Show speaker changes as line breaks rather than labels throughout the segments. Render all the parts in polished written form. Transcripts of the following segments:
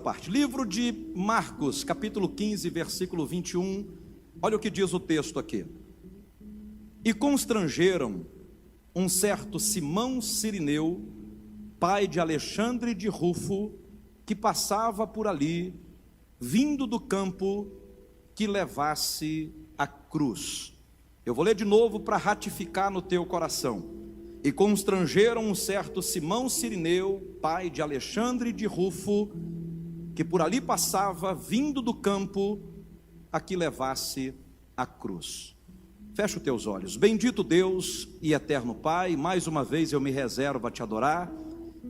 parte. Livro de Marcos, capítulo 15, versículo 21. Olha o que diz o texto aqui. E constrangeram um certo Simão Cirineu, pai de Alexandre de Rufo, que passava por ali, vindo do campo, que levasse a cruz. Eu vou ler de novo para ratificar no teu coração. E constrangeram um certo Simão Cirineu, pai de Alexandre de Rufo, que por ali passava, vindo do campo, a que levasse a cruz. Fecha os teus olhos. Bendito Deus e eterno Pai, mais uma vez eu me reservo a te adorar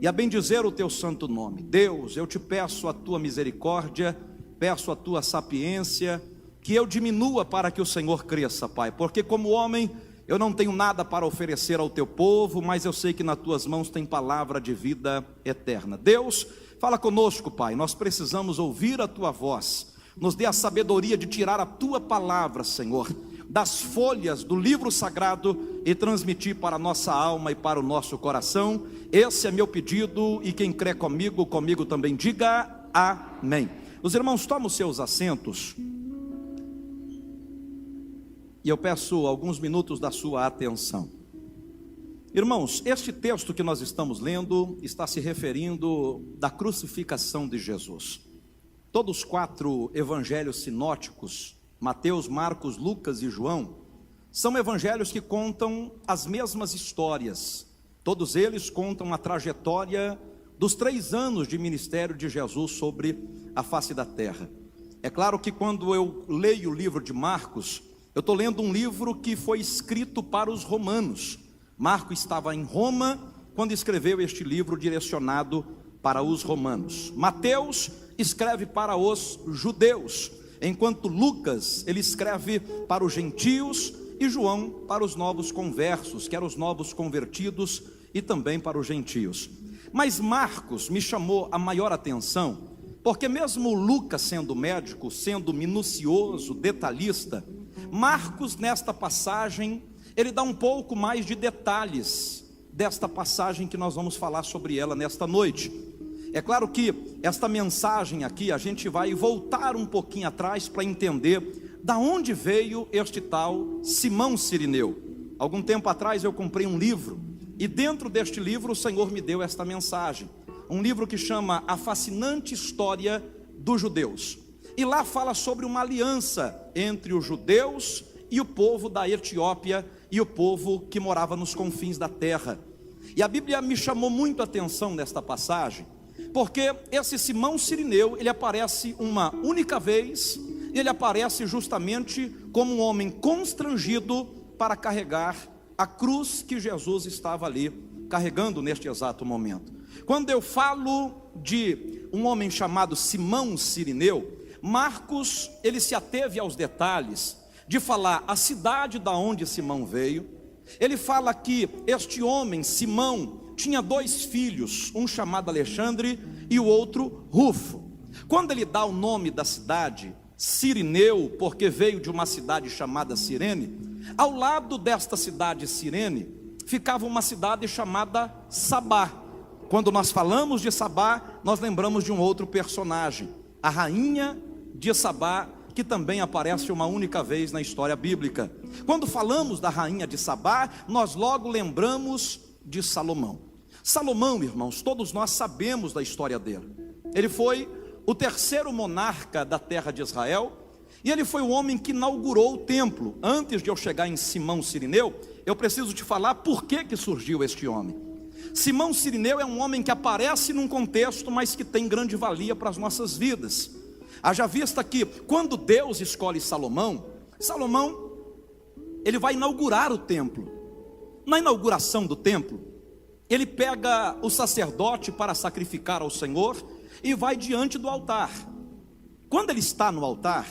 e a bendizer o teu santo nome. Deus, eu te peço a tua misericórdia, peço a tua sapiência, que eu diminua para que o Senhor cresça, Pai, porque como homem eu não tenho nada para oferecer ao teu povo, mas eu sei que nas tuas mãos tem palavra de vida eterna. Deus, fala conosco, Pai, nós precisamos ouvir a tua voz, nos dê a sabedoria de tirar a tua palavra, Senhor, das folhas do livro sagrado e transmitir para a nossa alma e para o nosso coração. Esse é meu pedido e quem crê comigo, comigo também diga amém. Os irmãos, tomem os seus assentos e eu peço alguns minutos da sua atenção. Irmãos, este texto que nós estamos lendo está se referindo da crucificação de Jesus. Todos os 4 evangelhos sinóticos, Mateus, Marcos, Lucas e João, são evangelhos que contam as mesmas histórias. Todos eles contam a trajetória dos 3 anos de ministério de Jesus sobre a face da terra. É claro que quando eu leio o livro de Marcos, eu estou lendo um livro que foi escrito para os romanos. Marcos estava em Roma quando escreveu este livro direcionado para os romanos. Mateus escreve para os judeus, enquanto Lucas, ele escreve para os gentios, e João para os novos conversos, que eram os novos convertidos, e também para os gentios. Mas Marcos me chamou a maior atenção, porque mesmo Lucas sendo médico, sendo minucioso, detalhista, Marcos nesta passagem, ele dá um pouco mais de detalhes desta passagem que nós vamos falar sobre ela nesta noite. É claro que esta mensagem aqui, a gente vai voltar um pouquinho atrás para entender da onde veio este tal Simão Cirineu. Algum tempo atrás eu comprei um livro, e dentro deste livro o Senhor me deu esta mensagem. Um livro que chama A Fascinante História dos Judeus. E lá fala sobre uma aliança entre os judeus e o povo da Etiópia e o povo que morava nos confins da terra. E a Bíblia me chamou muito a atenção nesta passagem, porque esse Simão Cirineu, ele aparece uma única vez, e ele aparece justamente como um homem constrangido para carregar a cruz que Jesus estava ali carregando neste exato momento. Quando eu falo de um homem chamado Simão Cirineu, Marcos, ele se ateve aos detalhes de falar a cidade da onde Simão veio. Ele fala que este homem, Simão, tinha 2 filhos, um chamado Alexandre e o outro Rufo. Quando ele dá o nome da cidade, Cirineu, porque veio de uma cidade chamada Cirene, ao lado desta cidade Cirene, ficava uma cidade chamada Sabá. Quando nós falamos de Sabá, nós lembramos de um outro personagem, a rainha de Sabá, que também aparece uma única vez na história bíblica. Quando falamos da rainha de Sabá, nós logo lembramos de Salomão. Salomão, irmãos, todos nós sabemos da história dele. Ele foi o 3º monarca da terra de Israel, e ele foi o homem que inaugurou o templo. Antes de eu chegar em Simão Cirineu, eu preciso te falar por que surgiu este homem. Simão Cirineu é um homem que aparece num contexto, mas que tem grande valia para as nossas vidas. Haja vista que quando Deus escolhe Salomão, ele vai inaugurar o templo. Na inauguração do templo, ele pega o sacerdote para sacrificar ao Senhor e vai diante do altar. Quando ele está no altar,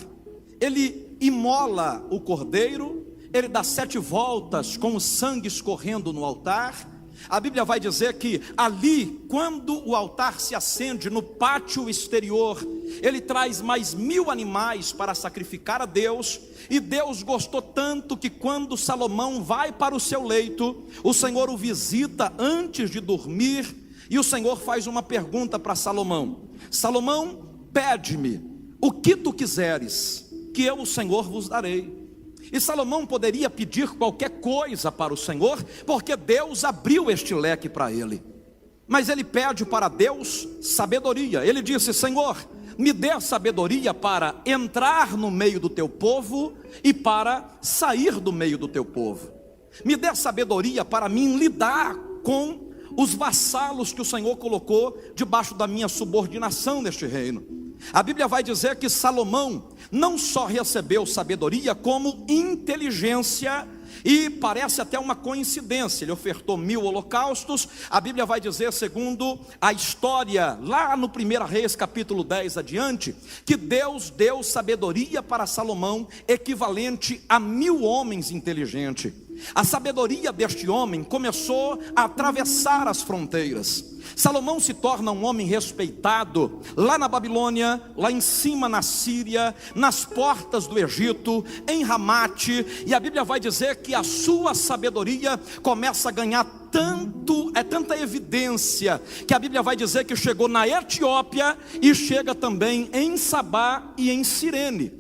ele imola o cordeiro, ele dá 7 voltas com o sangue escorrendo no altar. A Bíblia vai dizer que ali, quando o altar se acende no pátio exterior, ele traz mais 1000 animais para sacrificar a Deus. E Deus gostou tanto que quando Salomão vai para o seu leito, o Senhor o visita antes de dormir, e o Senhor faz uma pergunta para Salomão: Salomão, pede-me o que tu quiseres, que eu, o Senhor, vos darei. E Salomão poderia pedir qualquer coisa para o Senhor, porque Deus abriu este leque para ele. Mas ele pede para Deus sabedoria. Ele disse: Senhor, me dê sabedoria para entrar no meio do teu povo e para sair do meio do teu povo. Me dê sabedoria para mim lidar com os vassalos que o Senhor colocou debaixo da minha subordinação neste reino. A Bíblia vai dizer que Salomão não só recebeu sabedoria, como inteligência. E parece até uma coincidência, ele ofertou 1000 holocaustos. A Bíblia vai dizer, segundo a história, lá no 1 Reis capítulo 10 adiante, que Deus deu sabedoria para Salomão, equivalente a 1000 homens inteligentes. A sabedoria deste homem começou a atravessar as fronteiras. Salomão se torna um homem respeitado lá na Babilônia, lá em cima na Síria, nas portas do Egito, em Ramate. E a Bíblia vai dizer que a sua sabedoria começa a ganhar tanta evidência, que a Bíblia vai dizer que chegou na Etiópia e chega também em Sabá e em Cirene.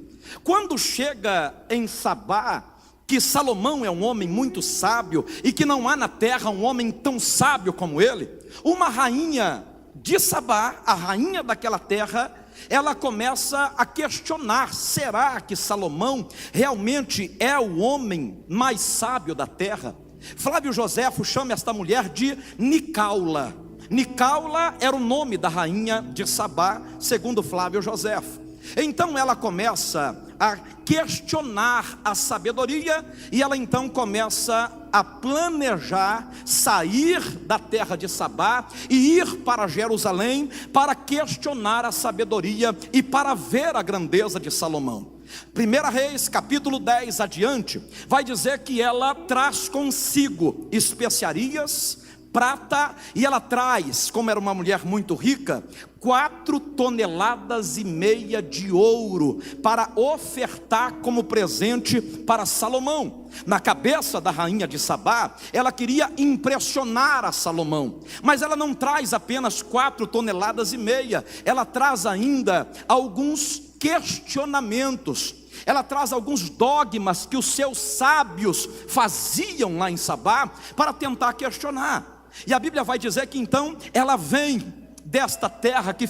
Quando chega em Sabá, que Salomão é um homem muito sábio, e que não há na terra um homem tão sábio como ele, uma rainha de Sabá, a rainha daquela terra, ela começa a questionar: será que Salomão realmente é o homem mais sábio da terra? Flávio Joséfo chama esta mulher de Nicaula. Nicaula era o nome da rainha de Sabá, segundo Flávio Joséfo. Então ela começa a questionar a sabedoria, e ela então começa a planejar sair da terra de Sabá e ir para Jerusalém para questionar a sabedoria e para ver a grandeza de Salomão. 1 Reis capítulo 10 adiante vai dizer que ela traz consigo especiarias, prata, e ela traz, como era uma mulher muito rica, 4,5 toneladas de ouro para ofertar como presente para Salomão. Na cabeça da rainha de Sabá, ela queria impressionar a Salomão, mas ela não traz apenas 4,5 toneladas, ela traz ainda alguns questionamentos. Ela traz alguns dogmas que os seus sábios faziam lá em Sabá para tentar questionar. E a Bíblia vai dizer que então ela vem desta terra que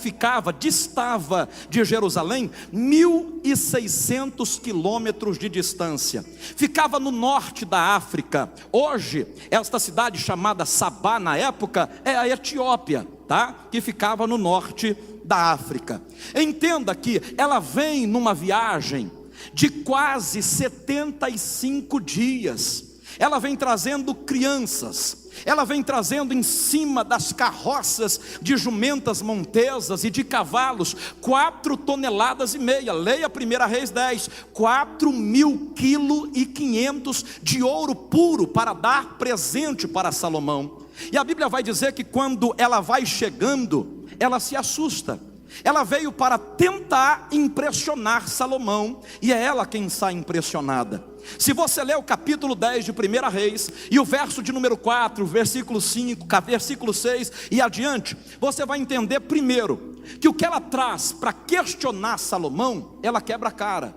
distava de Jerusalém 1.600 quilômetros de distância. Ficava no norte da África. Hoje, esta cidade chamada Sabá, na época, é a Etiópia, tá? Que ficava no norte da África. Entenda que ela vem numa viagem de quase 75 dias. Ela vem trazendo crianças, ela vem trazendo em cima das carroças de jumentas montesas e de cavalos 4,5 toneladas. Leia 1 Reis 10, 4.500 quilos de ouro puro para dar presente para Salomão. E a Bíblia vai dizer que quando ela vai chegando, ela se assusta. Ela veio para tentar impressionar Salomão, e é ela quem sai impressionada. Se você ler o capítulo 10 de 1 Reis, e o verso de número 4, versículo 5, versículo 6 e adiante, você vai entender primeiro, que o que ela traz para questionar Salomão, ela quebra a cara.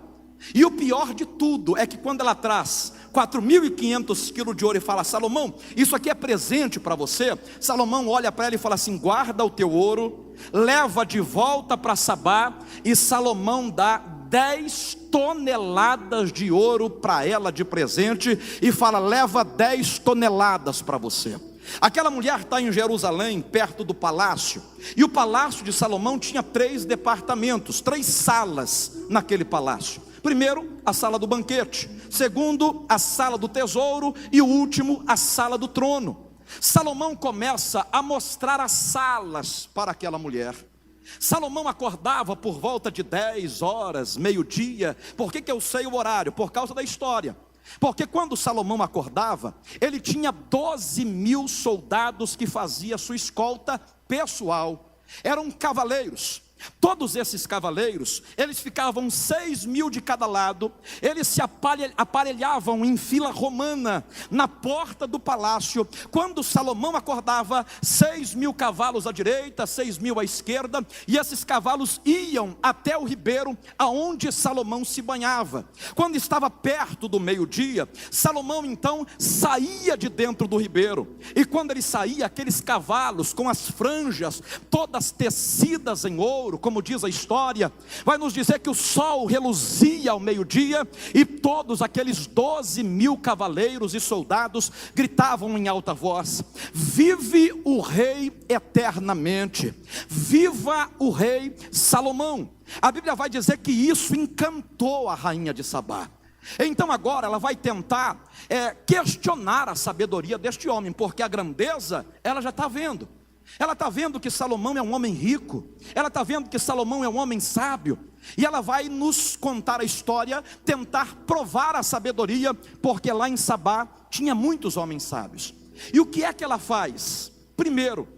E o pior de tudo é que quando ela traz 4.500 quilos de ouro e fala: Salomão, isso aqui é presente para você. Salomão olha para ela e fala assim: guarda o teu ouro, leva de volta para Sabá. E Salomão dá 10 toneladas de ouro para ela de presente e fala: leva 10 toneladas para você. Aquela mulher está em Jerusalém, perto do palácio, e o palácio de Salomão tinha 3 departamentos, 3 salas naquele palácio. Primeiro, a sala do banquete. Segundo, a sala do tesouro. E o último, a sala do trono. Salomão começa a mostrar as salas para aquela mulher. Salomão acordava por volta de 10 horas, meio-dia. Por que eu sei o horário? Por causa da história. Porque quando Salomão acordava, ele tinha 12.000 soldados que fazia sua escolta pessoal. Eram cavaleiros. Todos esses cavaleiros, eles ficavam 6.000 de cada lado, eles se aparelhavam em fila romana, na porta do palácio. Quando Salomão acordava, 6.000 cavalos à direita, 6.000 à esquerda, e esses cavalos iam até o ribeiro, aonde Salomão se banhava. Quando estava perto do meio-dia, Salomão então saía de dentro do ribeiro, e quando ele saía, aqueles cavalos com as franjas, todas tecidas em ouro, como diz a história, vai nos dizer que o sol reluzia ao meio-dia, e todos aqueles 12.000 cavaleiros e soldados gritavam em alta voz: vive o rei eternamente, viva o rei Salomão. A Bíblia vai dizer que isso encantou a rainha de Sabá. Então agora ela vai tentar questionar a sabedoria deste homem, porque a grandeza ela já está vendo. Ela está vendo que Salomão é um homem rico, ela está vendo que Salomão é um homem sábio, e ela vai nos contar a história, tentar provar a sabedoria, porque lá em Sabá tinha muitos homens sábios. E o que é que ela faz? Primeiro,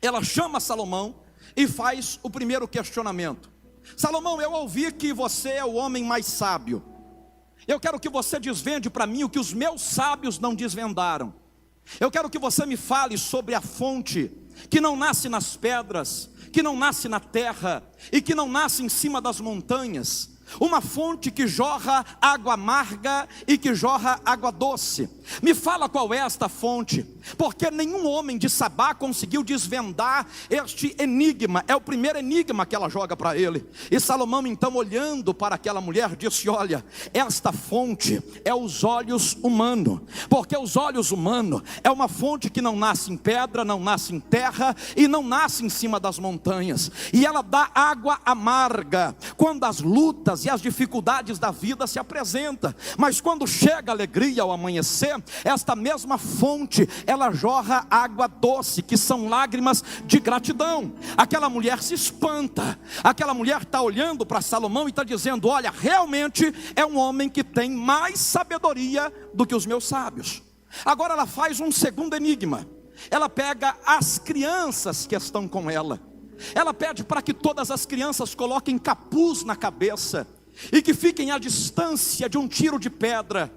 ela chama Salomão e faz o primeiro questionamento. Salomão, eu ouvi que você é o homem mais sábio, eu quero que você desvende para mim o que os meus sábios não desvendaram. Eu quero que você me fale sobre a fonte que não nasce nas pedras, que não nasce na terra e que não nasce em cima das montanhas. Uma fonte que jorra água amarga e que jorra água doce. Me fala qual é esta fonte, porque nenhum homem de Sabá conseguiu desvendar este enigma. É o primeiro enigma que ela joga para ele. E Salomão então, olhando para aquela mulher, disse: olha, esta fonte é os olhos humanos, porque os olhos humanos é uma fonte que não nasce em pedra, não nasce em terra e não nasce em cima das montanhas, e ela dá água amarga quando as lutas e as dificuldades da vida se apresentam, mas quando chega a alegria ao amanhecer, esta mesma fonte, ela jorra água doce, que são lágrimas de gratidão. Aquela mulher se espanta, aquela mulher está olhando para Salomão e está dizendo: olha, realmente é um homem que tem mais sabedoria do que os meus sábios. Agora ela faz um segundo enigma. Ela pega as crianças que estão com ela, ela pede para que todas as crianças coloquem capuz na cabeça e que fiquem à distância de um tiro de pedra.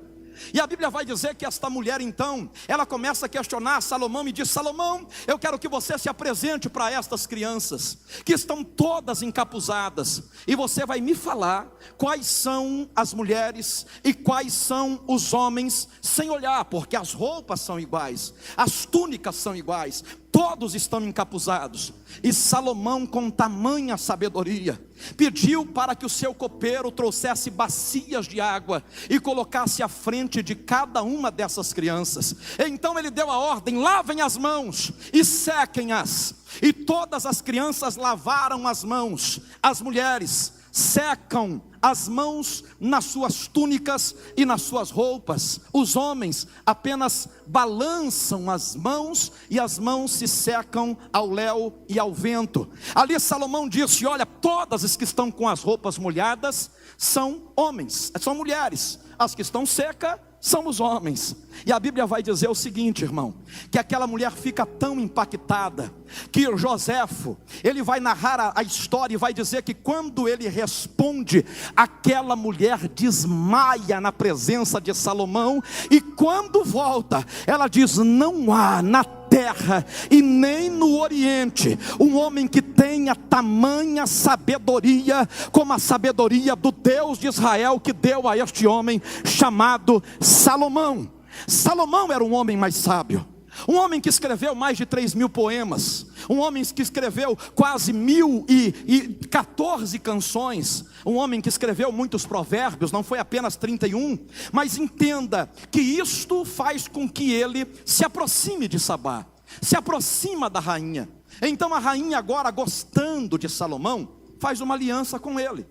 E a Bíblia vai dizer que esta mulher então, ela começa a questionar Salomão e diz: Salomão, eu quero que você se apresente para estas crianças, que estão todas encapuzadas, e você vai me falar quais são as mulheres e quais são os homens, sem olhar, porque as roupas são iguais, as túnicas são iguais, todos estão encapuzados. E Salomão, com tamanha sabedoria, pediu para que o seu copeiro trouxesse bacias de água e colocasse à frente de cada uma dessas crianças. Então ele deu a ordem: lavem as mãos e sequem-as. E todas as crianças lavaram as mãos. As mulheres secam as mãos nas suas túnicas e nas suas roupas. Os homens apenas balançam as mãos, e as mãos se secam ao léu e ao vento. Ali Salomão disse: olha, todas as que estão com as roupas molhadas são homens, são mulheres. As que estão secas são os homens. E a Bíblia vai dizer o seguinte, irmão, que aquela mulher fica tão impactada, que Joséfo, ele vai narrar a história e vai dizer que quando ele responde, aquela mulher desmaia na presença de Salomão, e quando volta, ela diz: não há na terra e nem no Oriente um homem que tenha tamanha sabedoria como a sabedoria do Deus de Israel, que deu a este homem chamado Salomão. Salomão era um homem mais sábio, um homem que escreveu mais de 3.000 poemas, um homem que escreveu quase 1.014 canções, um homem que escreveu muitos provérbios, não foi apenas 31, mas entenda que isto faz com que ele se aproxime de Sabá, se aproxima da rainha. Então a rainha, agora gostando de Salomão, faz uma aliança com ele.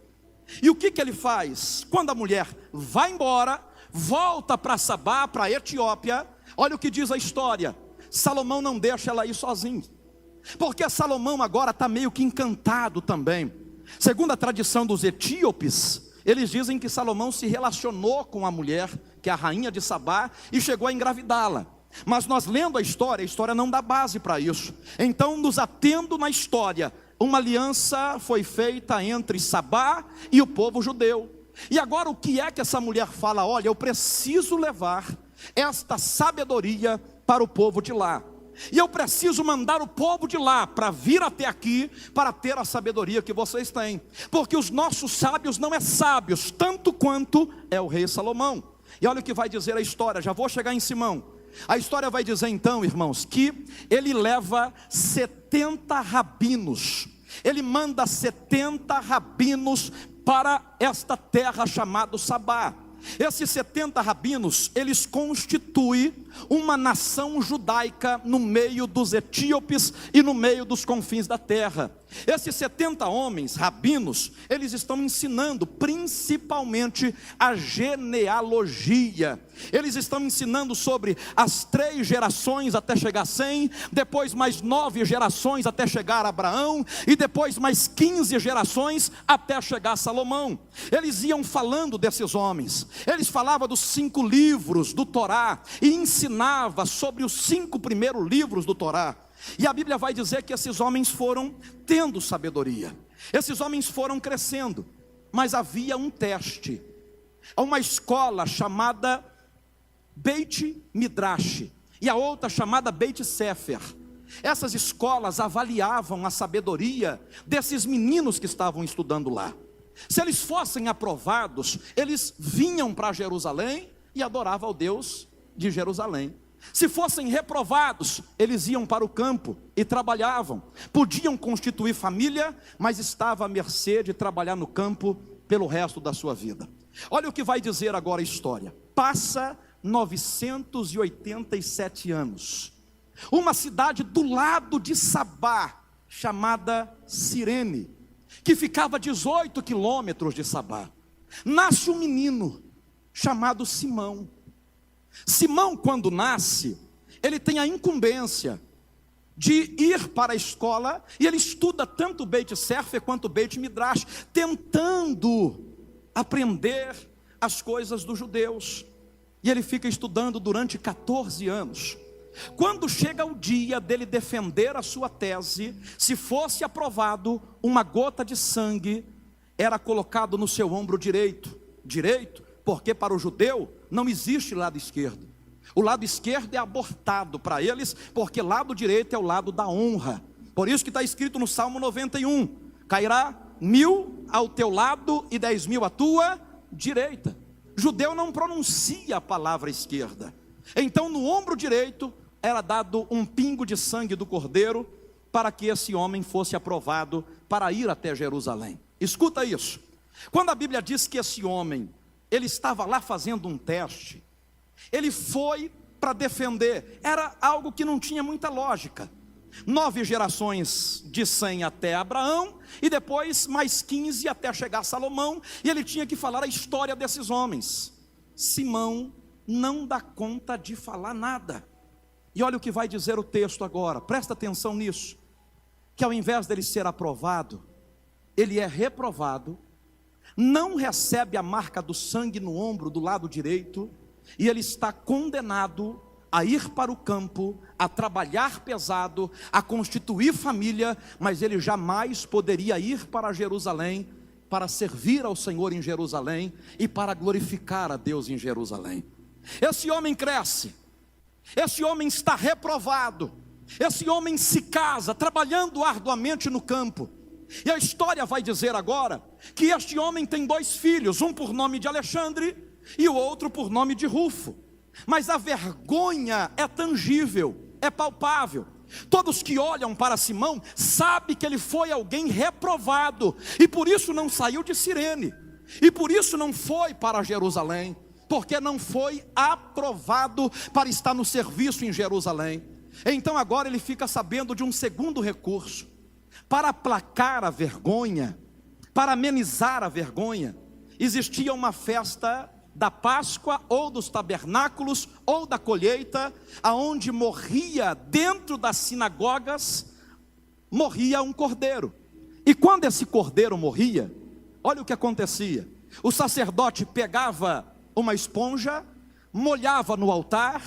E o que ele faz? Quando a mulher vai embora, volta para Sabá, para a Etiópia, olha o que diz a história: Salomão não deixa ela ir sozinho, porque Salomão agora está meio que encantado também. Segundo a tradição dos etíopes, eles dizem que Salomão se relacionou com a mulher, que é a rainha de Sabá, e chegou a engravidá-la. Mas nós lendo a história não dá base para isso. Então, nos atendo na história, uma aliança foi feita entre Sabá e o povo judeu. E agora o que é que essa mulher fala? Olha, eu preciso levar esta sabedoria para o povo de lá. E eu preciso mandar o povo de lá para vir até aqui, para ter a sabedoria que vocês têm. Porque os nossos sábios não é sábios, tanto quanto é o rei Salomão. E olha o que vai dizer a história, já vou chegar em Simão. A história vai dizer então, irmãos, que ele leva 70 rabinos. Ele manda 70 rabinos para esta terra chamada Sabá. Esses 70 rabinos, eles constituem uma nação judaica no meio dos etíopes e no meio dos confins da terra. Esses 70 homens, rabinos, eles estão ensinando principalmente a genealogia. Eles estão ensinando sobre as 3 gerações até chegar a 100, depois mais 9 gerações até chegar a Abraão, e depois mais 15 gerações até chegar a Salomão. Eles iam falando desses homens, eles falavam dos 5 livros do Torá, e ensinava sobre os 5 primeiros livros do Torá. E a Bíblia vai dizer que esses homens foram tendo sabedoria, esses homens foram crescendo, mas havia um teste. Há uma escola chamada Beit Midrash e a outra chamada Beit Sefer. Essas escolas avaliavam a sabedoria desses meninos que estavam estudando lá. Se eles fossem aprovados, eles vinham para Jerusalém e adoravam ao Deus de Jerusalém. Se fossem reprovados, eles iam para o campo e trabalhavam. Podiam constituir família, mas estavam à mercê de trabalhar no campo pelo resto da sua vida. Olha o que vai dizer agora a história. Passa 987 anos. Uma cidade do lado de Sabá, chamada Cirene, que ficava a 18 quilômetros de Sabá. Nasce um menino chamado Simão. Simão, quando nasce, ele tem a incumbência de ir para a escola, e ele estuda tanto o Beit Sefer quanto o Beit Midrash, tentando aprender as coisas dos judeus. E ele fica estudando durante 14 anos. Quando chega o dia dele defender a sua tese, se fosse aprovado, uma gota de sangue era colocado no seu ombro direito. Direito, porque para o judeu não existe lado esquerdo. O lado esquerdo é abortado para eles, porque lado direito é o lado da honra. Por isso que está escrito no Salmo 91: cairá 1000 ao teu lado e 10.000 à tua direita. Judeu não pronuncia a palavra esquerda. Então no ombro direito era dado um pingo de sangue do cordeiro, para que esse homem fosse aprovado para ir até Jerusalém. Escuta isso. Quando a Bíblia diz que esse homem, ele estava lá fazendo um teste, ele foi para defender, era algo que não tinha muita lógica. 9 gerações de 100 até Abraão, e depois mais 15 até chegar a Salomão, e ele tinha que falar a história desses homens. Simão não dá conta de falar nada. E olha o que vai dizer o texto agora, presta atenção nisso, que ao invés dele ser aprovado, ele é reprovado, não recebe a marca do sangue no ombro do lado direito, e ele está condenado a ir para o campo, a trabalhar pesado, a constituir família, mas ele jamais poderia ir para Jerusalém, para servir ao Senhor em Jerusalém, e para glorificar a Deus em Jerusalém. Esse homem cresce, esse homem está reprovado, esse homem se casa, trabalhando arduamente no campo, e a história vai dizer agora, que este homem tem 2 filhos, um por nome de Alexandre, e o outro por nome de Rufo. Mas a vergonha é tangível, é palpável. Todos que olham para Simão, sabem que ele foi alguém reprovado, e por isso não saiu de Cirene, e por isso não foi para Jerusalém, porque não foi aprovado para estar no serviço em Jerusalém. Então agora ele fica sabendo de um segundo recurso, para aplacar a vergonha, para amenizar a vergonha. Existia uma festa da Páscoa, ou dos tabernáculos, ou da colheita, aonde morria, dentro das sinagogas, morria um cordeiro. E quando esse cordeiro morria, olha o que acontecia. O sacerdote pegava uma esponja, molhava no altar,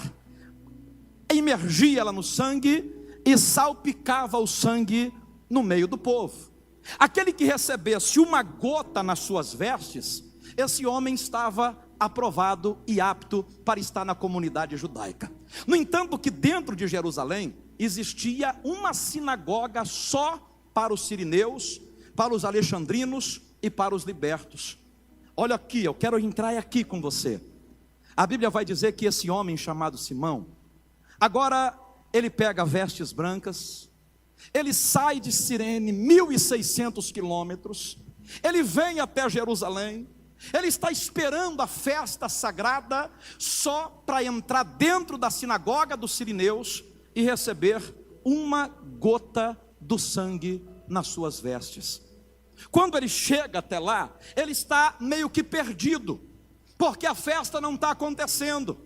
imergia ela no sangue, e salpicava o sangue no meio do povo. Aquele que recebesse uma gota nas suas vestes, esse homem estava aprovado e apto para estar na comunidade judaica. No entanto, que dentro de Jerusalém existia uma sinagoga só para os sirineus, para os alexandrinos e para os libertos. Olha aqui, eu quero entrar aqui com você. A Bíblia vai dizer que esse homem chamado Simão, agora ele pega vestes brancas, ele sai de Cirene, 1.600 quilômetros, ele vem até Jerusalém, ele está esperando a festa sagrada só para entrar dentro da sinagoga dos sirineus e receber uma gota do sangue nas suas vestes. Quando ele chega até lá, ele está meio que perdido, porque a festa não está acontecendo.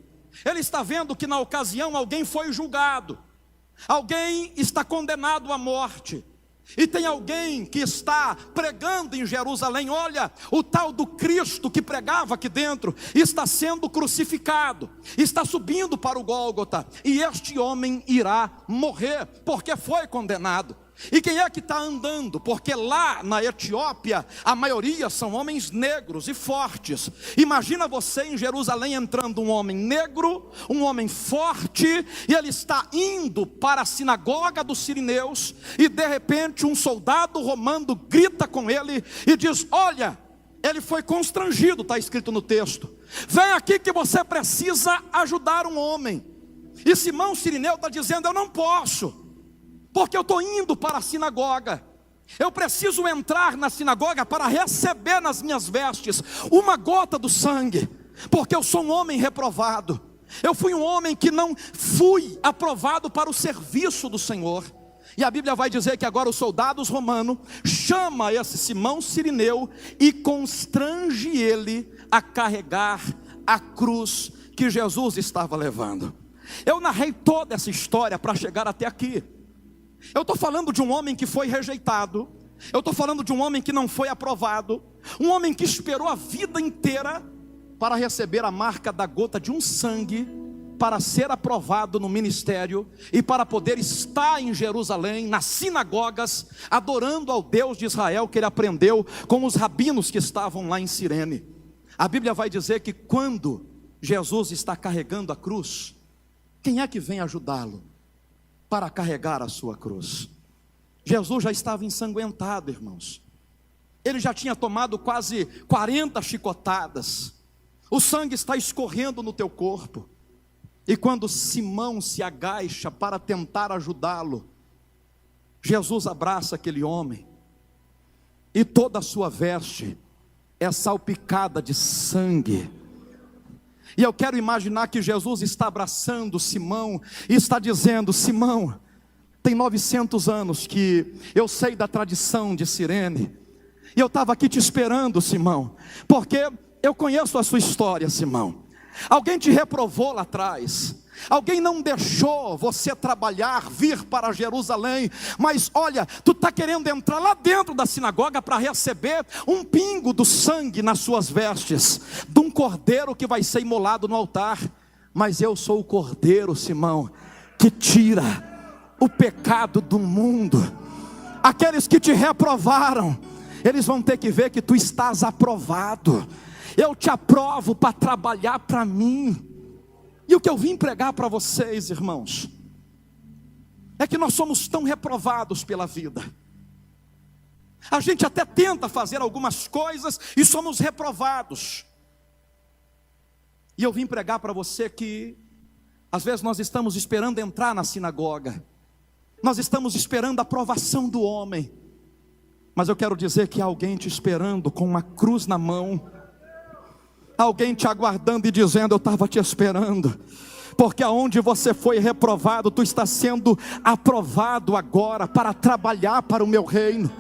Ele está vendo que na ocasião alguém foi julgado, alguém está condenado à morte, e tem alguém que está pregando em Jerusalém: olha, o tal do Cristo que pregava aqui dentro está sendo crucificado, está subindo para o Gólgota, e este homem irá morrer, porque foi condenado. E quem é que está andando? Porque lá na Etiópia a maioria são homens negros e fortes. Imagina você em Jerusalém entrando um homem negro, um homem forte, e ele está indo para a sinagoga dos sirineus, e de repente um soldado romano grita com ele e diz: olha, ele foi constrangido, está escrito no texto, vem aqui que você precisa ajudar um homem. E Simão Sirineu está dizendo: eu não posso, porque eu estou indo para a sinagoga, eu preciso entrar na sinagoga para receber nas minhas vestes uma gota do sangue, porque eu sou um homem reprovado, eu fui um homem que não fui aprovado para o serviço do Senhor. E a Bíblia vai dizer que agora os soldados romanos chamam esse Simão Sirineu e constrange ele a carregar a cruz que Jesus estava levando. Eu narrei toda essa história para chegar até aqui. Eu estou falando de um homem que foi rejeitado, eu estou falando de um homem que não foi aprovado, um homem que esperou a vida inteira para receber a marca da gota de um sangue, para ser aprovado no ministério e para poder estar em Jerusalém, nas sinagogas, adorando ao Deus de Israel que ele aprendeu com os rabinos que estavam lá em Cirene. A Bíblia vai dizer que quando Jesus está carregando a cruz, quem é que vem ajudá-lo para carregar a sua cruz? Jesus já estava ensanguentado, irmãos. Ele já tinha tomado quase 40 chicotadas. O sangue está escorrendo no teu corpo. E quando Simão se agacha para tentar ajudá-lo, Jesus abraça aquele homem, e toda a sua veste é salpicada de sangue. E eu quero imaginar que Jesus está abraçando Simão e está dizendo: Simão, tem 900 anos que eu sei da tradição de Cirene, e eu estava aqui te esperando, Simão, porque eu conheço a sua história, Simão. Alguém te reprovou lá atrás, alguém não deixou você trabalhar, vir para Jerusalém, mas olha, tu está querendo entrar lá dentro da sinagoga para receber um pingo do sangue nas suas vestes, de um cordeiro que vai ser imolado no altar. Mas eu sou o cordeiro, Simão, que tira o pecado do mundo. Aqueles que te reprovaram, eles vão ter que ver que tu estás aprovado. Eu te aprovo para trabalhar para mim. E o que eu vim pregar para vocês, irmãos, é que nós somos tão reprovados pela vida. A gente até tenta fazer algumas coisas e somos reprovados. E eu vim pregar para você que às vezes nós estamos esperando entrar na sinagoga, nós estamos esperando a aprovação do homem, mas eu quero dizer que há alguém te esperando com uma cruz na mão, alguém te aguardando e dizendo: eu estava te esperando, porque aonde você foi reprovado, tu está sendo aprovado agora para trabalhar para o meu reino.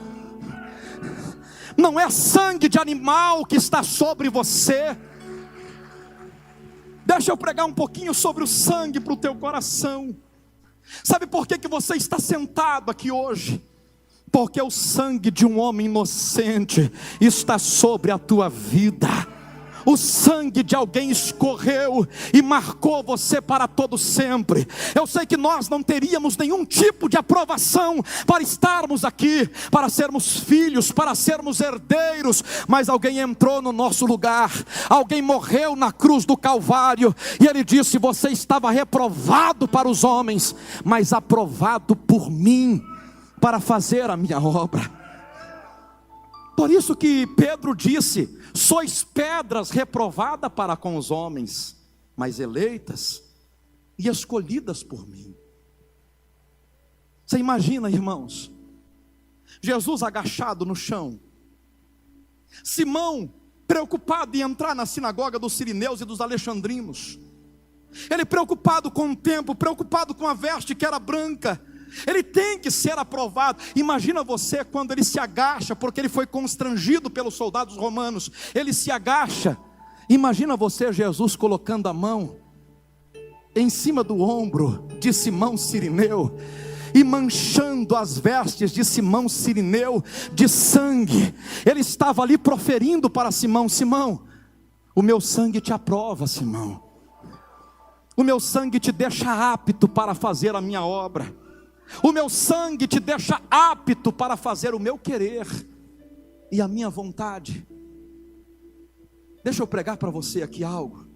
Não é sangue de animal que está sobre você. Deixa eu pregar um pouquinho sobre o sangue para o teu coração. Sabe por que você está sentado aqui hoje? Porque o sangue de um homem inocente está sobre a tua vida. O sangue de alguém escorreu e marcou você para todo sempre. Eu sei que nós não teríamos nenhum tipo de aprovação para estarmos aqui, para sermos filhos, para sermos herdeiros, mas alguém entrou no nosso lugar, alguém morreu na cruz do Calvário, e ele disse: você estava reprovado para os homens, mas aprovado por mim, para fazer a minha obra. Por isso que Pedro disse: sois pedras reprovadas para com os homens, mas eleitas e escolhidas por mim. Você imagina, irmãos, Jesus agachado no chão, Simão preocupado em entrar na sinagoga dos sirineus e dos alexandrinos, ele preocupado com o tempo, preocupado com a veste que era branca. Ele tem que ser aprovado. Imagina você quando ele se agacha, porque ele foi constrangido pelos soldados romanos. Ele se agacha. Imagina você, Jesus, colocando a mão em cima do ombro de Simão Sirineu e manchando as vestes de Simão Sirineu de sangue. Ele estava ali proferindo para Simão: Simão, o meu sangue te aprova, Simão. O meu sangue te deixa apto para fazer a minha obra. O meu sangue te deixa apto para fazer o meu querer e a minha vontade. Deixa eu pregar para você aqui algo.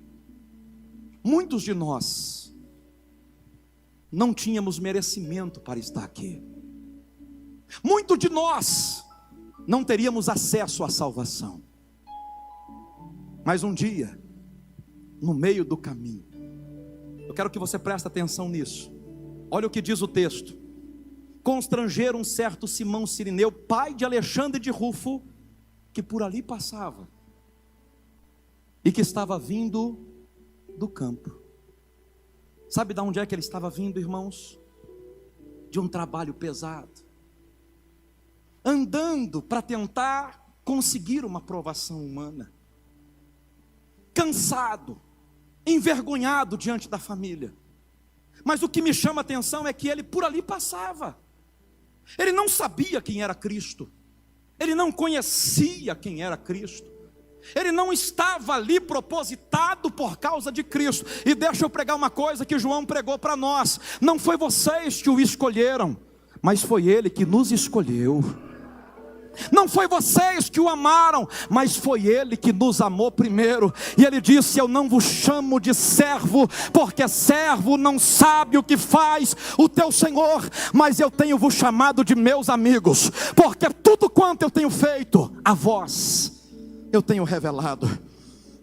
Muitos de nós não tínhamos merecimento para estar aqui. Muitos de nós não teríamos acesso à salvação. Mas um dia, no meio do caminho, eu quero que você preste atenção nisso. Olha o que diz o texto: constrangeram um certo Simão Sirineu, pai de Alexandre de Rufo, que por ali passava, e que estava vindo do campo. Sabe de onde é que ele estava vindo, irmãos? De um trabalho pesado, andando para tentar conseguir uma aprovação humana, cansado, envergonhado diante da família. Mas o que me chama a atenção é que ele por ali passava. Ele não sabia quem era Cristo, ele não conhecia quem era Cristo, ele não estava ali propositado por causa de Cristo. E deixa eu pregar uma coisa que João pregou para nós: não foi vocês que o escolheram, mas foi Ele que nos escolheu. Não foi vocês que o amaram, mas foi Ele que nos amou primeiro. E Ele disse: eu não vos chamo de servo, porque servo não sabe o que faz o teu Senhor, mas eu tenho vos chamado de meus amigos, porque tudo quanto eu tenho feito a vós, eu tenho revelado.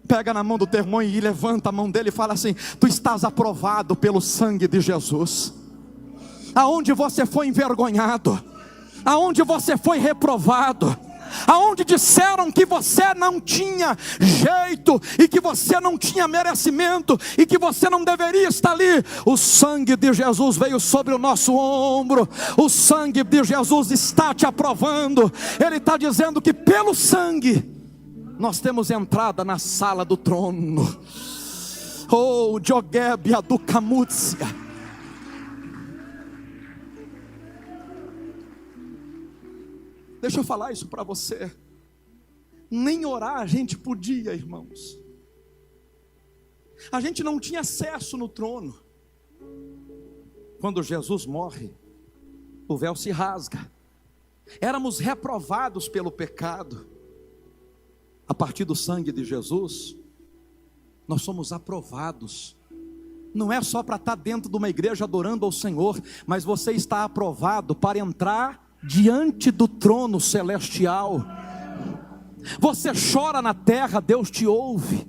Pega na mão do teu irmão e levanta a mão dele e fala assim: tu estás aprovado pelo sangue de Jesus. Aonde você foi envergonhado, aonde você foi reprovado, aonde disseram que você não tinha jeito, e que você não tinha merecimento, e que você não deveria estar ali, o sangue de Jesus veio sobre o nosso ombro. O sangue de Jesus está te aprovando. Ele está dizendo que pelo sangue nós temos entrada na sala do trono. Oh, Joguébia do Camúcia. Deixa eu falar isso para você. Nem orar a gente podia, irmãos. A gente não tinha acesso no trono. Quando Jesus morre, o véu se rasga. Éramos reprovados pelo pecado. A partir do sangue de Jesus, nós somos aprovados. Não é só para estar dentro de uma igreja adorando ao Senhor, mas você está aprovado para entrar diante do trono celestial. Você chora na terra, Deus te ouve.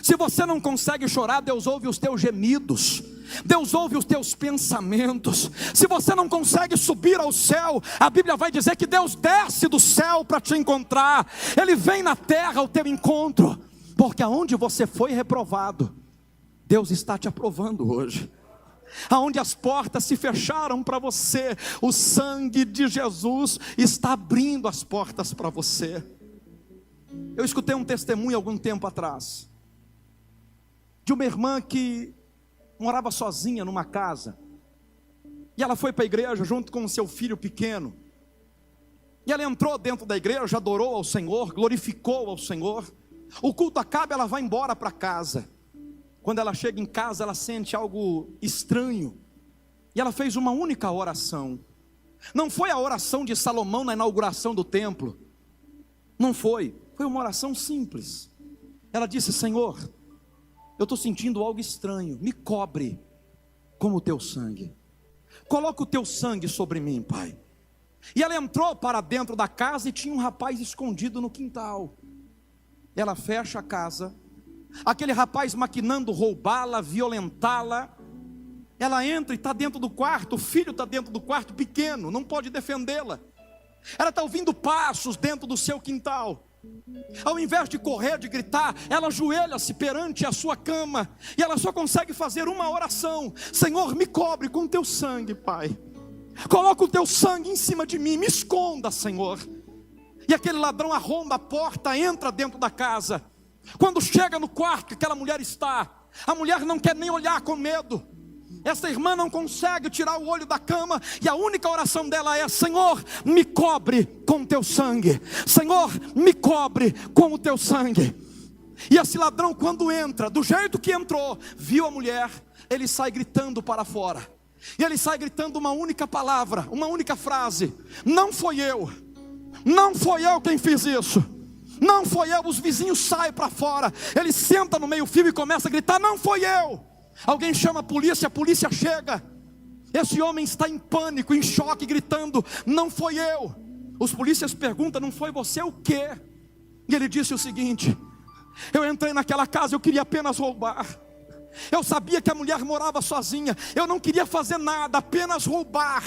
Se você não consegue chorar, Deus ouve os teus gemidos, Deus ouve os teus pensamentos. Se você não consegue subir ao céu, a Bíblia vai dizer que Deus desce do céu para te encontrar. Ele vem na terra ao teu encontro, porque aonde você foi reprovado, Deus está te aprovando hoje. Aonde as portas se fecharam para você, o sangue de Jesus está abrindo as portas para você. Eu escutei um testemunho algum tempo atrás, de uma irmã que morava sozinha numa casa, e ela foi para a igreja junto com o seu filho pequeno, e ela entrou dentro da igreja, adorou ao Senhor, glorificou ao Senhor, O culto acaba, ela vai embora para casa. Quando ela chega em casa, ela sente algo estranho. E ela fez uma única oração. Não foi a oração de Salomão na inauguração do templo. Não foi. Foi uma oração simples. Ela disse: Senhor, eu estou sentindo algo estranho. Me cobre com o teu sangue. Coloca o teu sangue sobre mim, Pai. E ela entrou para dentro da casa e tinha um rapaz escondido no quintal. Ela fecha a casa. Aquele rapaz maquinando roubá-la, violentá-la. Ela entra e está dentro do quarto. O filho está dentro do quarto, pequeno, não pode defendê-la. Ela está ouvindo passos dentro do seu quintal. Ao invés de correr, de gritar, ela ajoelha-se perante a sua cama. E ela só consegue fazer uma oração: Senhor, me cobre com teu sangue, Pai. Coloca o teu sangue em cima de mim, me esconda, Senhor. E aquele ladrão arromba a porta, entra dentro da casa. Quando chega no quarto que aquela mulher está, a mulher não quer nem olhar, com medo. Essa irmã não consegue tirar o olho da cama, e a única oração dela é: Senhor, me cobre com o teu sangue. Senhor, me cobre com o teu sangue. E esse ladrão, quando entra, do jeito que entrou, viu a mulher, ele sai gritando para fora. E ele sai gritando uma única palavra, uma única frase: não foi eu. Não foi eu quem fiz isso. Não foi eu. Os vizinhos saem para fora. Ele senta no meio-fio e começa a gritar: não foi eu. Alguém chama a polícia chega. Esse homem está em pânico, em choque, gritando: não foi eu. Os polícias perguntam: não foi você o quê? E ele disse o seguinte: eu entrei naquela casa, eu queria apenas roubar. Eu sabia que a mulher morava sozinha. Eu não queria fazer nada, apenas roubar.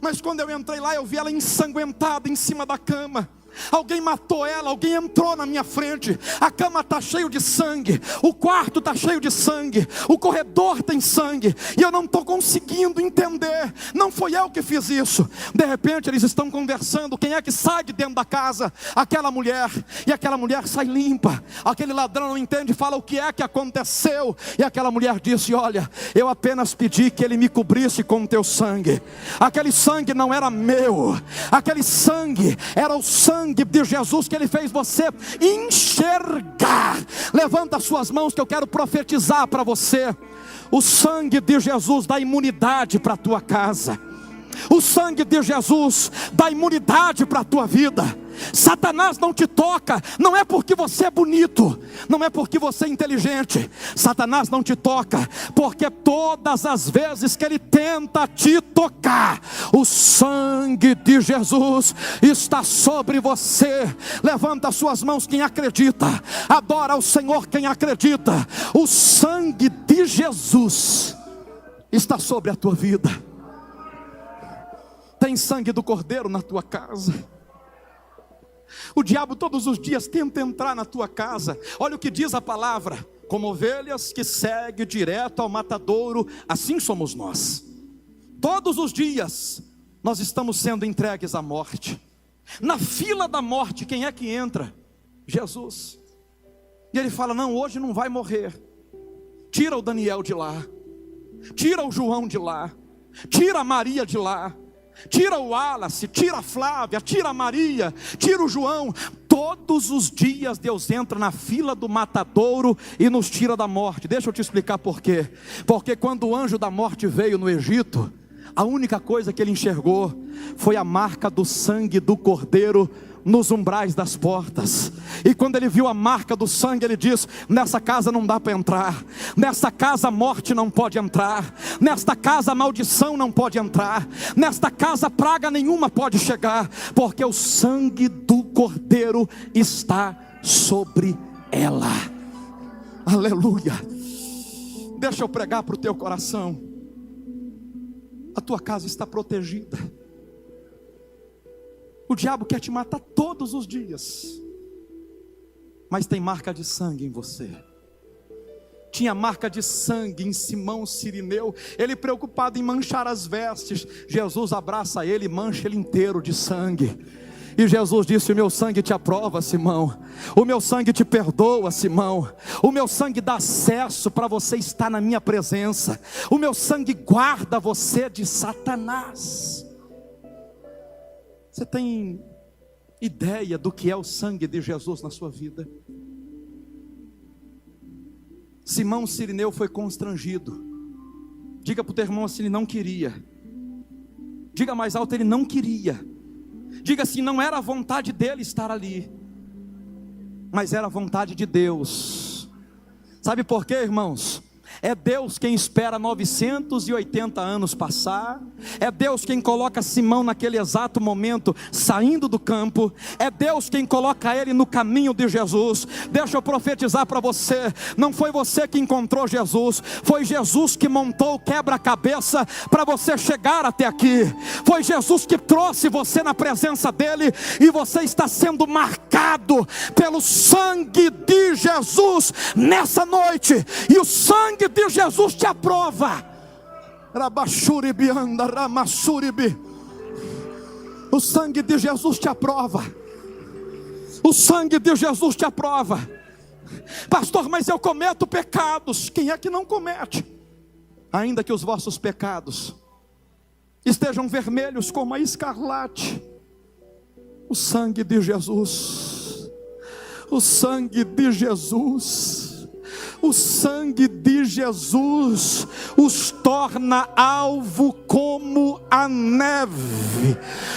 Mas quando eu entrei lá, eu vi ela ensanguentada em cima da cama. Alguém matou ela, alguém entrou na minha frente. A cama está cheia de sangue, o quarto está cheio de sangue, o corredor tem sangue, e eu não estou conseguindo entender. Não foi eu que fiz isso. De repente eles estão conversando. Quem é que sai de dentro da casa? Aquela mulher. E aquela mulher sai limpa. Aquele ladrão não entende, fala: o que é que aconteceu? E aquela mulher disse: olha, eu apenas pedi que ele me cobrisse com o teu sangue. Aquele sangue não era meu. Aquele sangue era o sangue de Jesus, que ele fez você enxergar. Levanta as suas mãos que eu quero profetizar para você. O sangue de Jesus dá imunidade para a tua casa. O sangue de Jesus dá imunidade para a tua vida. Satanás não te toca, não é porque você é bonito, não é porque você é inteligente. Satanás não te toca, porque todas as vezes que ele tenta te tocar, o sangue de Jesus está sobre você. Levanta as suas mãos quem acredita, adora ao Senhor quem acredita. O sangue de Jesus está sobre a tua vida. Tem sangue do Cordeiro na tua casa. O diabo todos os dias tenta entrar na tua casa. Olha o que diz a palavra: como ovelhas que seguem direto ao matadouro, assim somos nós. Todos os dias nós estamos sendo entregues à morte. Na fila da morte, quem é que entra? Jesus. E ele fala: não, hoje não vai morrer. Tira o Daniel de lá, tira o João de lá, tira a Maria de lá, tira o Wallace, tira a Flávia, tira a Maria, tira o João. Todos os dias Deus entra na fila do matadouro e nos tira da morte. Deixa eu te explicar por quê. Porque quando o anjo da morte veio no Egito, a única coisa que ele enxergou foi a marca do sangue do Cordeiro nos umbrais das portas. E quando ele viu a marca do sangue, ele disse: nessa casa não dá para entrar. Nessa casa a morte não pode entrar. Nesta casa a maldição não pode entrar. Nesta casa praga nenhuma pode chegar, porque o sangue do Cordeiro está sobre ela. Aleluia. Deixa eu pregar para o teu coração. A tua casa está protegida. O diabo quer te matar todos os dias, mas tem marca de sangue em você. Tinha marca de sangue em Simão Cirineu. Ele preocupado em manchar as vestes, Jesus abraça ele e mancha ele inteiro de sangue. E Jesus disse: o meu sangue te aprova, Simão. O meu sangue te perdoa, Simão. O meu sangue dá acesso para você estar na minha presença. O meu sangue guarda você de Satanás. Você tem ideia do que é o sangue de Jesus na sua vida? Simão Cirineu foi constrangido. Diga para o teu irmão assim: ele não queria. Diga mais alto: ele não queria. Diga assim: não era a vontade dele estar ali, mas era a vontade de Deus. Sabe por quê, irmãos? É Deus quem espera 980 anos passar. É Deus quem coloca Simão naquele exato momento saindo do campo. É Deus quem coloca ele no caminho de Jesus. Deixa eu profetizar para você: não foi você que encontrou Jesus, foi Jesus que montou o quebra-cabeça para você chegar até aqui. Foi Jesus que trouxe você na presença dele, e você está sendo marcado pelo sangue de Jesus nessa noite, e o sangue de Jesus te aprova. O sangue de Jesus te aprova. O sangue de Jesus te aprova. Pastor, mas eu cometo pecados. Quem é que não comete? Ainda que os vossos pecados estejam vermelhos como a escarlate, o sangue de Jesus, o sangue de Jesus, o sangue de Jesus os torna alvo como a neve.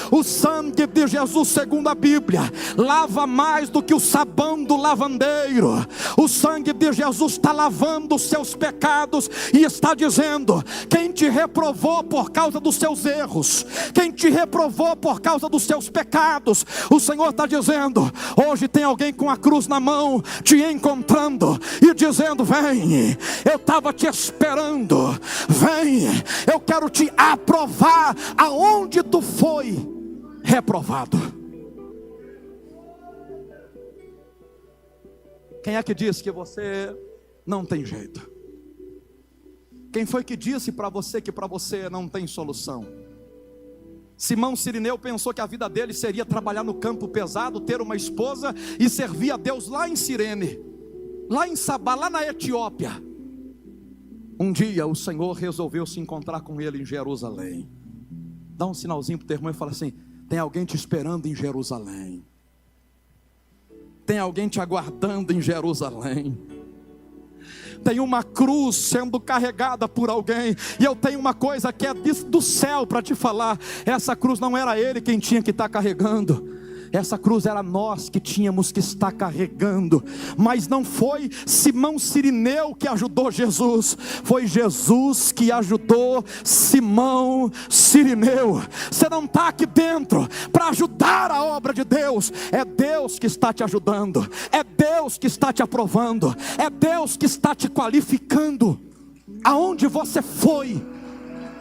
O sangue de Jesus, segundo a Bíblia, lava mais do que o sabão do lavandeiro. O sangue de Jesus está lavando os seus pecados e está dizendo: quem te reprovou por causa dos seus erros, quem te reprovou por causa dos seus pecados, o Senhor está dizendo: hoje tem alguém com a cruz na mão te encontrando e dizendo: vem, eu estava te esperando, vem, eu quero te aprovar aonde tu foi reprovado. Quem é que disse que você não tem jeito? Quem foi que disse para você não tem solução? Simão Cirineu pensou que a vida dele seria trabalhar no campo pesado, ter uma esposa e servir a Deus lá em Cirene, lá em Sabá, lá na Etiópia. Um dia o Senhor resolveu se encontrar com ele em Jerusalém. Dá um sinalzinho para o teu irmão e fala assim: tem alguém te esperando em Jerusalém. Tem alguém te aguardando em Jerusalém. Tem uma cruz sendo carregada por alguém. E eu tenho uma coisa que é do céu para te falar: essa cruz não era ele quem tinha que estar carregando. Essa cruz era nós que tínhamos que estar carregando. Mas não foi Simão Cirineu que ajudou Jesus, foi Jesus que ajudou Simão Cirineu. Você não está aqui dentro para ajudar a obra de Deus. É Deus que está te ajudando, é Deus que está te aprovando, é Deus que está te qualificando. Aonde você foi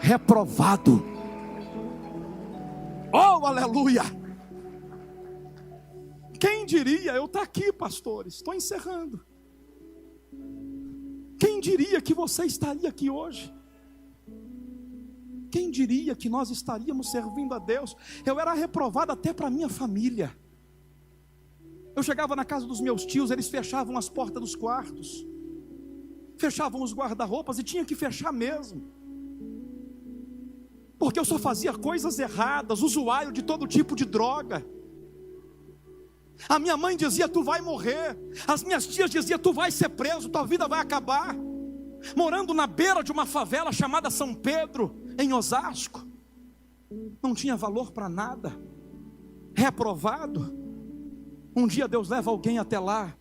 reprovado, oh aleluia! Quem diria, eu estou aqui, pastores, estou encerrando. Quem diria que você estaria aqui hoje? Quem diria que nós estaríamos servindo a Deus? Eu era reprovado até para minha família. Eu chegava na casa dos meus tios, eles fechavam as portas dos quartos, fechavam os guarda-roupas, e tinha que fechar mesmo, porque eu só fazia coisas erradas, usuário de todo tipo de droga. A minha mãe dizia: tu vai morrer. As minhas tias diziam: tu vai ser preso, tua vida vai acabar. Morando na beira de uma favela chamada São Pedro, em Osasco. Não tinha valor para nada. Reprovado. Um dia Deus leva alguém até lá.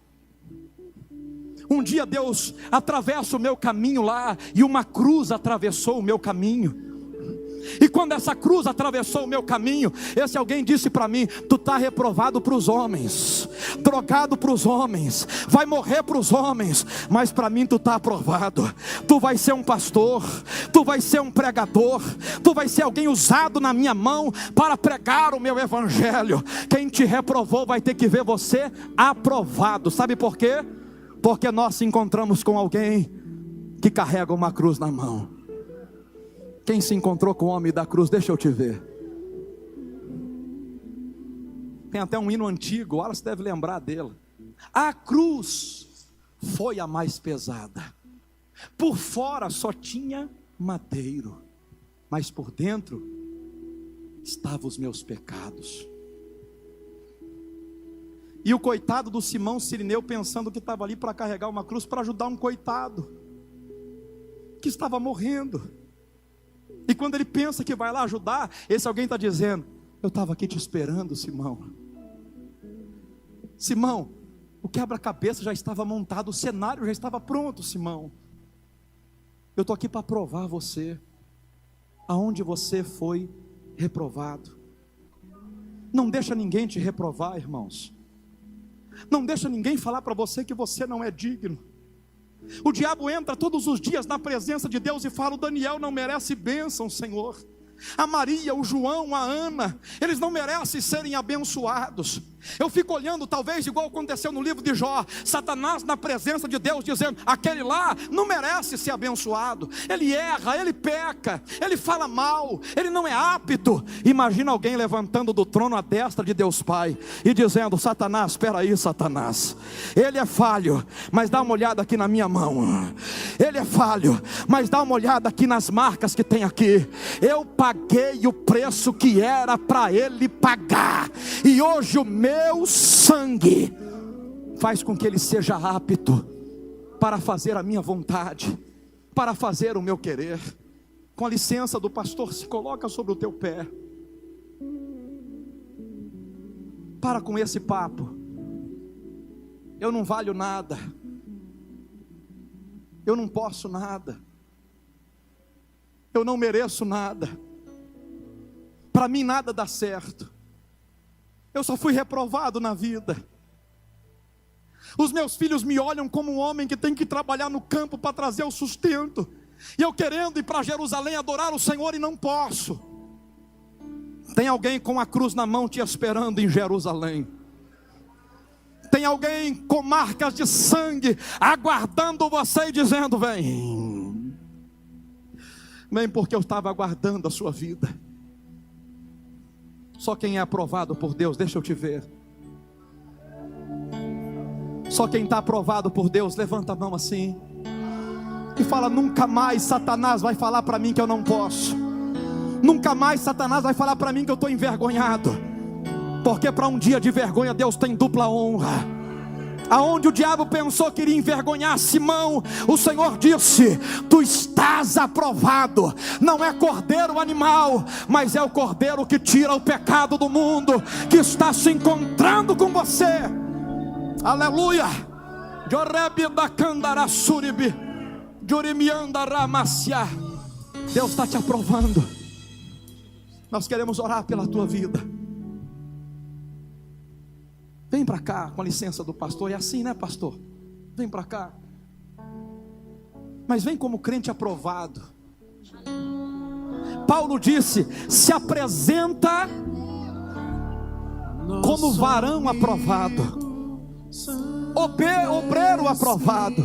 Um dia Deus atravessa o meu caminho lá, e uma cruz atravessou o meu caminho. E quando essa cruz atravessou o meu caminho, esse alguém disse para mim: tu está reprovado para os homens, drogado para os homens, vai morrer para os homens, mas para mim tu está aprovado. Tu vai ser um pastor, tu vai ser um pregador, tu vai ser alguém usado na minha mão para pregar o meu evangelho. Quem te reprovou vai ter que ver você aprovado. Sabe por quê? Porque nós se encontramos com alguém que carrega uma cruz na mão. Quem se encontrou com o homem da cruz? Deixa eu te ver. Tem até um hino antigo, Wallace deve lembrar dele. A cruz foi a mais pesada. Por fora só tinha madeiro, mas por dentro estavam os meus pecados. E o coitado do Simão Cirineu pensando que estava ali para carregar uma cruz para ajudar um coitado que estava morrendo. E quando ele pensa que vai lá ajudar, esse alguém está dizendo: eu estava aqui te esperando, Simão. Simão, o quebra-cabeça já estava montado, o cenário já estava pronto, Simão. Eu estou aqui para provar você, aonde você foi reprovado. Não deixa ninguém te reprovar, irmãos. Não deixa ninguém falar para você que você não é digno. O diabo entra todos os dias na presença de Deus e fala: o Daniel não merece bênção, Senhor. A Maria, o João, a Ana, eles não merecem serem abençoados. Eu fico olhando, talvez igual aconteceu no livro de Jó, Satanás na presença de Deus dizendo: aquele lá não merece ser abençoado. Ele erra, ele peca, ele fala mal, ele não é apto. Imagina alguém levantando do trono a destra de Deus Pai e dizendo: Satanás, espera aí, Satanás, ele é falho, mas dá uma olhada aqui na minha mão. Ele é falho, mas dá uma olhada aqui nas marcas que tem aqui. Eu paguei o preço que era para ele pagar, e hoje o meu sangue faz com que ele seja apto para fazer a minha vontade, para fazer o meu querer. Com a licença do pastor, se coloca sobre o teu pé. Para com esse papo: eu não valho nada, eu não posso nada, eu não mereço nada, para mim nada dá certo, eu só fui reprovado na vida. Os meus filhos me olham como um homem que tem que trabalhar no campo para trazer o sustento, e eu querendo ir para Jerusalém adorar o Senhor e não posso. Tem alguém com a cruz na mão te esperando em Jerusalém. Tem alguém com marcas de sangue aguardando você e dizendo: vem, vem, porque eu estava aguardando a sua vida. Só quem é aprovado por Deus, deixa eu te ver. Só quem está aprovado por Deus, levanta a mão assim e fala: nunca mais Satanás vai falar para mim que eu não posso. Nunca mais Satanás vai falar para mim que eu estou envergonhado. Porque para um dia de vergonha Deus tem dupla honra. Aonde o diabo pensou que iria envergonhar Simão, o Senhor disse: tu estás aprovado. Não é cordeiro animal, mas é o cordeiro que tira o pecado do mundo, que está se encontrando com você. Aleluia. Deus está te aprovando. Nós queremos orar pela tua vida. Vem para cá, com a licença do pastor. É assim, né, pastor? Vem para cá. Mas vem como crente aprovado. Paulo disse: se apresenta como varão aprovado, obreiro aprovado.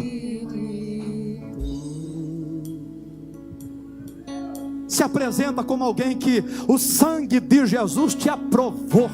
Se apresenta como alguém que o sangue de Jesus te aprovou.